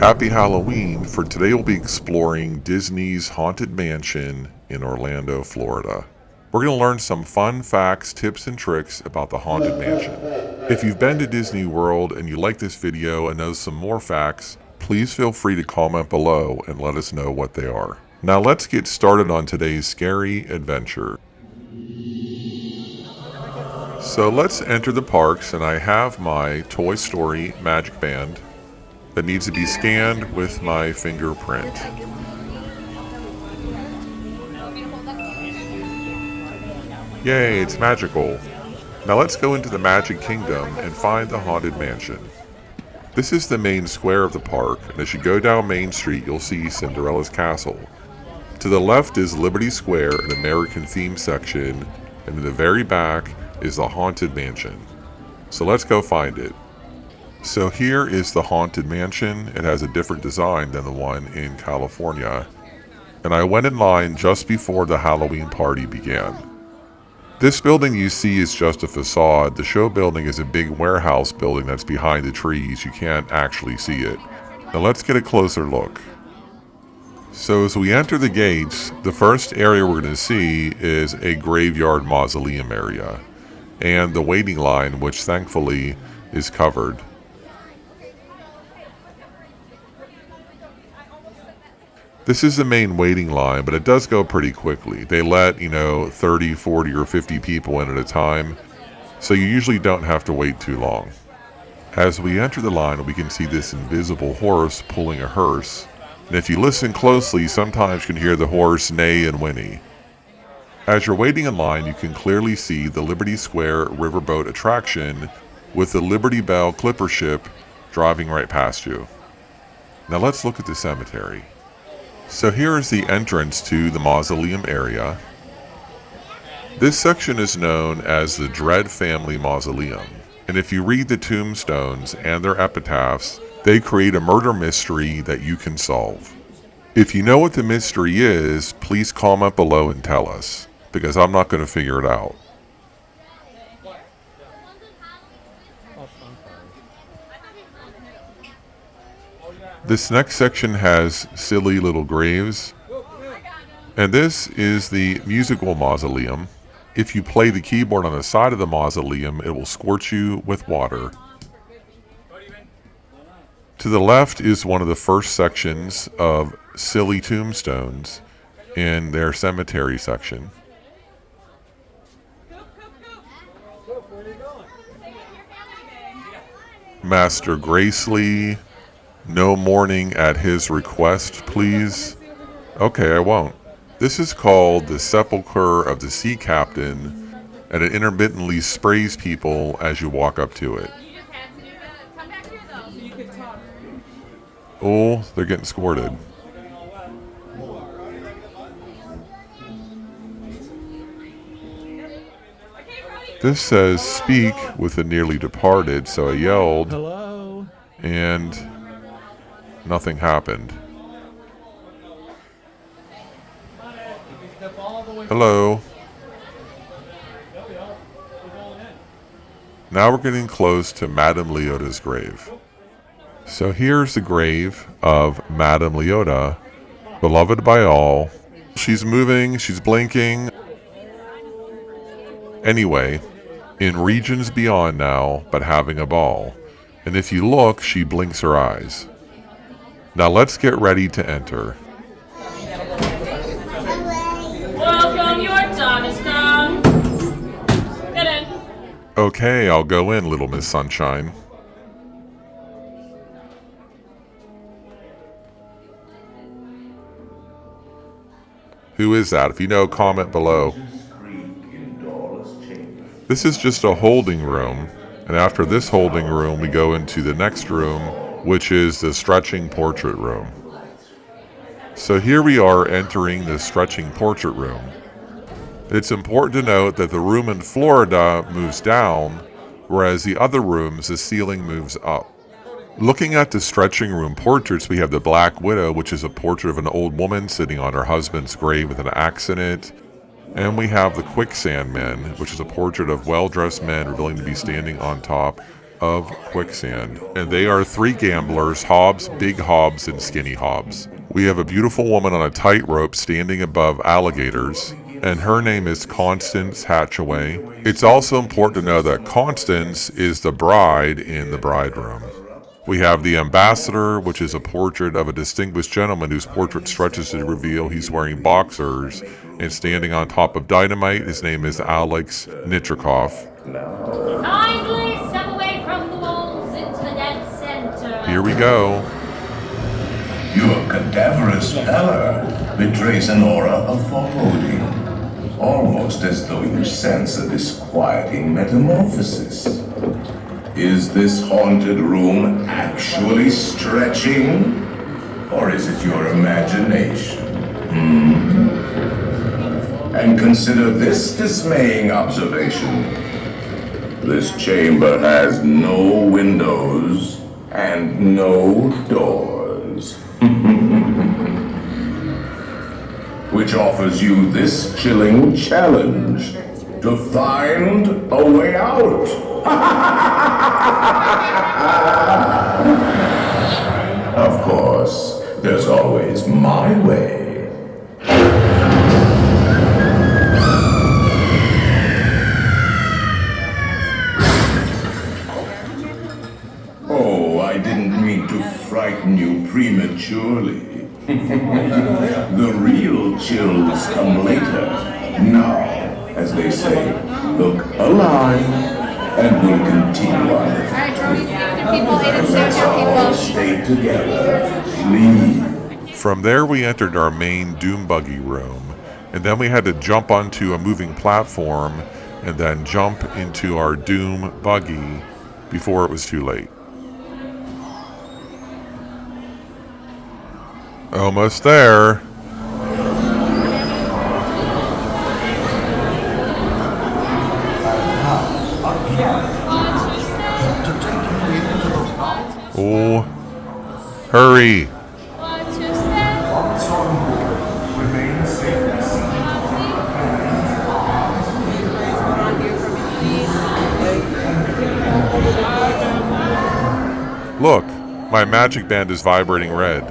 Happy Halloween, for today we'll be exploring Disney's Haunted Mansion in Orlando, Florida. We're going to learn some fun facts, tips, and tricks about the Haunted Mansion. If you've been to Disney World and you like this video and know some more facts, please feel free to comment below and let us know what they are. Now let's get started on today's scary adventure. So let's enter the parks, and I have my Toy Story Magic Band that needs to be scanned with my fingerprint. Yay, it's magical. Now let's go into the Magic Kingdom and find the Haunted Mansion. This is the main square of the park, and as you go down Main Street, you'll see Cinderella's Castle. To the left is Liberty Square, an American theme section, and in the very back is the Haunted Mansion. So let's go find it. So here is the Haunted Mansion. It has a different design than the one in California. And I went in line just before the Halloween party began. This building you see is just a facade. The show building is a big warehouse building that's behind the trees. You can't actually see it. Now let's get a closer look. So as we enter the gates, the first area we're going to see is a graveyard mausoleum area, and the waiting line, which thankfully is covered. This is the main waiting line, but it does go pretty quickly. They let, 30, 40, or 50 people in at a time, so you usually don't have to wait too long. As we enter the line, we can see this invisible horse pulling a hearse, and if you listen closely, sometimes you can hear the horse neigh and whinny. As you're waiting in line, you can clearly see the Liberty Square riverboat attraction with the Liberty Belle clipper ship driving right past you. Now let's look at the cemetery. So here is the entrance to the mausoleum area. This section is known as the Dread Family Mausoleum, and if you read the tombstones and their epitaphs, they create a murder mystery that you can solve. If you know what the mystery is, please comment below and tell us, because I'm not going to figure it out. This next section has silly little graves, and this is the musical mausoleum. If you play the keyboard on the side of the mausoleum, it will scorch you with water. To the left is one of the first sections of silly tombstones in their cemetery section. Master Gracely, no mourning at his request, please. Okay, I won't. This is called the Sepulchre of the Sea Captain, and it intermittently sprays people as you walk up to it. Oh, they're getting squirted. This says speak with the nearly departed, so I yelled. Hello. And nothing happened. Hello. Now we're getting close to Madame Leota's grave. So here's the grave of Madame Leota, beloved by all. She's moving, she's blinking. Anyway, in regions beyond now, but having a ball. And if you look, she blinks her eyes. Now let's get ready to enter. Welcome, your time has come. Get in. Okay, I'll go in, Little Miss Sunshine. Who is that? If you know, comment below. This is just a holding room, and after this holding room, we go into the next room, which is the stretching portrait room. So here we are entering the stretching portrait room. It's important to note that the room in Florida moves down, whereas the other rooms, the ceiling moves up. Looking at the stretching room portraits, we have the Black Widow, which is a portrait of an old woman sitting on her husband's grave with an axe in it. And we have the Quicksand Men, which is a portrait of well-dressed men willing to be standing on top of quicksand. And they are three gamblers, Hobbs, Big Hobbs, and Skinny Hobbs. We have a beautiful woman on a tightrope standing above alligators, and her name is Constance Hatchaway. It's also important to know that Constance is the bride in the bride room. We have the ambassador, which is a portrait of a distinguished gentleman whose portrait stretches to reveal he's wearing boxers and standing on top of dynamite. His name is Alex Nitrikov. Kindly step away from the walls into the dead center. Here we go. Your cadaverous pallor betrays an aura of foreboding, almost as though you sense a disquieting metamorphosis. Is this haunted room actually stretching? Or is it your imagination? And consider this dismaying observation. This chamber has no windows and no doors. Which offers you this chilling challenge to find a way out. Of course, there's always my way. Oh, I didn't mean to frighten you prematurely. The real chills come later. Now, as they say, look alive. And we'll continue on. Alright, Jordy, the people hated Santa people. Stay together, please. From there, we entered our main Doom buggy room, and then we had to jump onto a moving platform and then jump into our Doom buggy before it was too late. Almost there. Oh, hurry. Look, my magic band is vibrating red.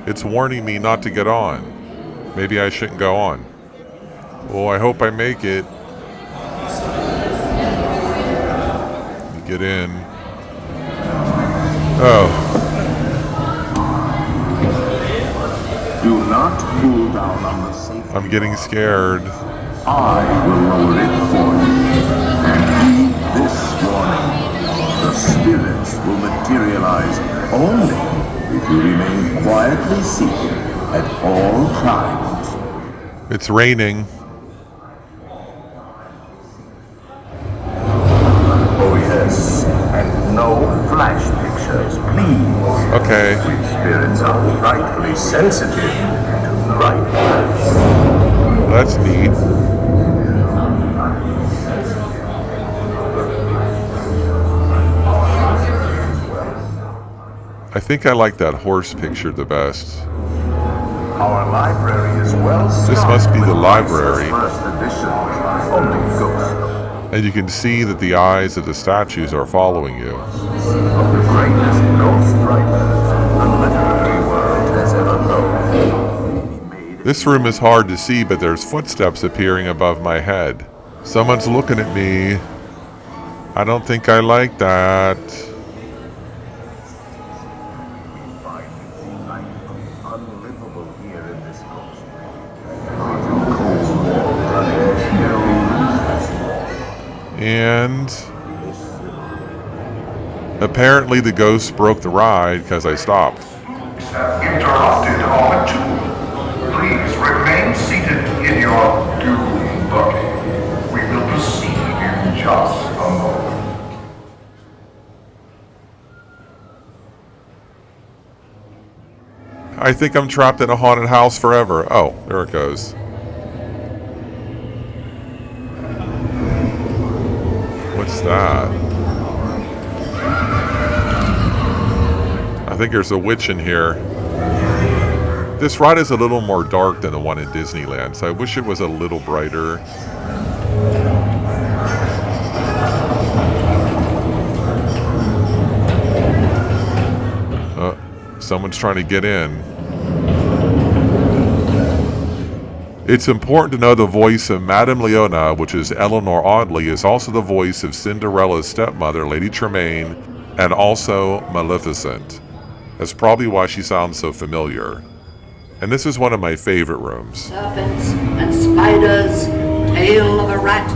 It's warning me not to get on. Maybe I shouldn't go on. Oh, I hope I make it. Let me get in. Oh. Do not pull down on the safety. I'm getting scared. I will lower it for you. And heed this warning. The spirits will materialize only if you remain quietly seated at all times. It's raining. Oh yes, and no flash pictures, please. Okay. Spirits are frightfully sensitive to bright lights. That's neat. I think I like that horse picture the best. Our library is well stocked. This must be the with library. First edition, only ghost And you can see that the eyes of the statues are following you. of the greatest ghost writers the literary world has ever known. This room is hard to see, but there's footsteps appearing above my head. Someone's looking at me. I don't think I like that. Unlivable here in this ghost. And apparently the ghost broke the ride because I stopped. Interrupted on tour. Please remain seated in your doom buggy. We will proceed in just a moment. I think I'm trapped in a haunted house forever. Oh, there it goes. What's that? I think there's a witch in here. This ride is a little more dark than the one in Disneyland, so I wish it was a little brighter. Someone's trying to get in. It's important to know the voice of Madame Leona, which is Eleanor Audley, is also the voice of Cinderella's stepmother, Lady Tremaine, and also Maleficent. That's probably why she sounds so familiar. And this is one of my favorite rooms. Serpents and spiders, tail of a rat,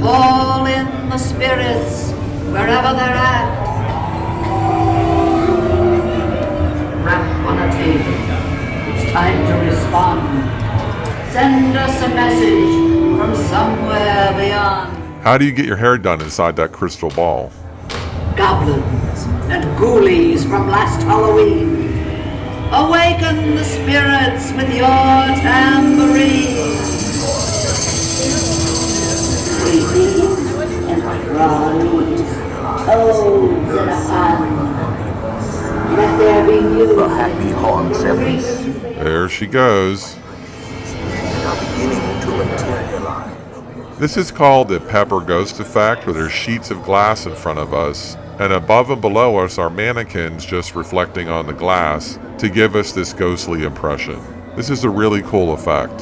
call in the spirits wherever they're at. Rap on a table, it's time to respond. Send us a message from somewhere beyond. How do you get your hair done inside that crystal ball? Goblins and ghoulies from last Halloween, awaken the spirits with your tambourine. Creepy and crawlies, toads in a pond. Let there be music. The happy haunts every There she goes. beginning to materialize. This is called the pepper ghost effect, where there's sheets of glass in front of us, and above and below us are mannequins just reflecting on the glass to give us this ghostly impression. This is a really cool effect.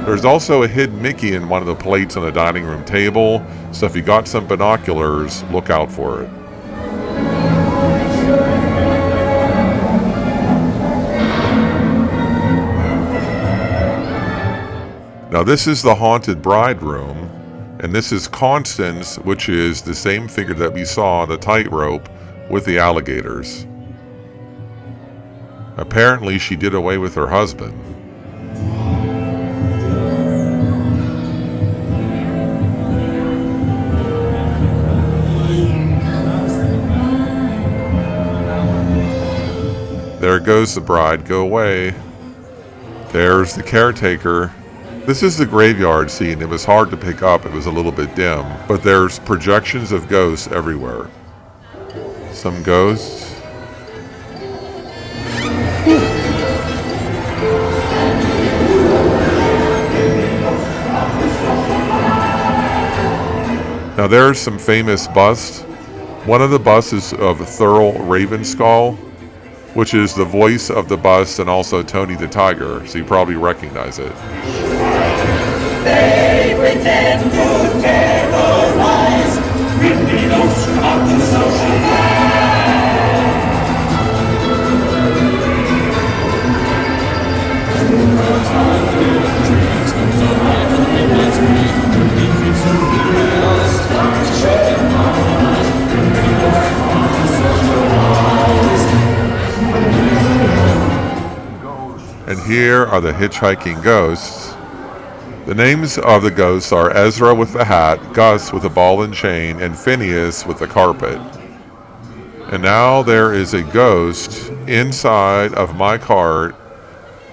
There's also a hidden Mickey in one of the plates on the dining room table, so if you got some binoculars, look out for it. Now this is the haunted bride room, and this is Constance, which is the same figure that we saw on the tightrope with the alligators. Apparently she did away with her husband. There goes the bride, go away. There's the caretaker. This is the graveyard scene. It was hard to pick up, it was a little bit dim, but there's projections of ghosts everywhere. Some ghosts. Now there's some famous busts. One of the busts is of Thurl Ravenskull, which is the voice of the bust and also Tony the Tiger, so you probably recognize it. They pretend to terrorize with the notion of the social And here are the hitchhiking ghosts. The names of the ghosts are Ezra with the hat, Gus with the ball and chain, and Phineas with the carpet. And now there is a ghost inside of my cart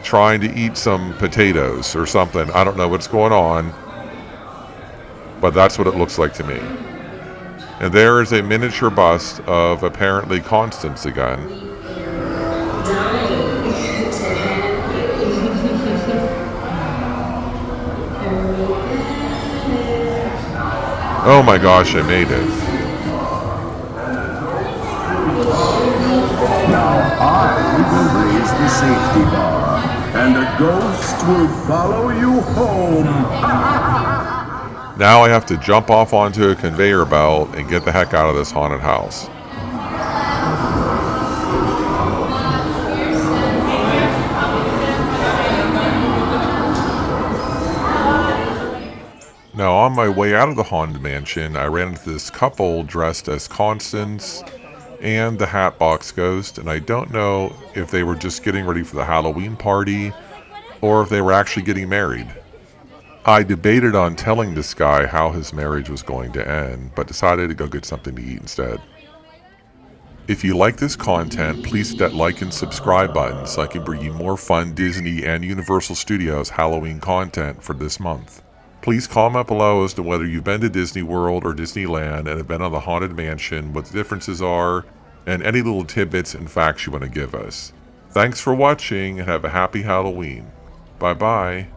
trying to eat some potatoes or something. I don't know what's going on, but that's what it looks like to me. And there is a miniature bust of apparently Constance again. Oh my gosh, I made it. Now I will raise the safety bar, and a ghost will follow you home. Now I have to jump off onto a conveyor belt and get the heck out of this haunted house. Now on my way out of the haunted mansion, I ran into this couple dressed as Constance and the Hatbox Ghost, and I don't know if they were just getting ready for the Halloween party or if they were actually getting married. I debated on telling this guy how his marriage was going to end, but decided to go get something to eat instead. If you like this content, please hit that like and subscribe button so I can bring you more fun Disney and Universal Studios Halloween content for this month. Please comment below as to whether you've been to Disney World or Disneyland and have been on the Haunted Mansion, what the differences are, and any little tidbits and facts you want to give us. Thanks for watching and have a happy Halloween. Bye bye.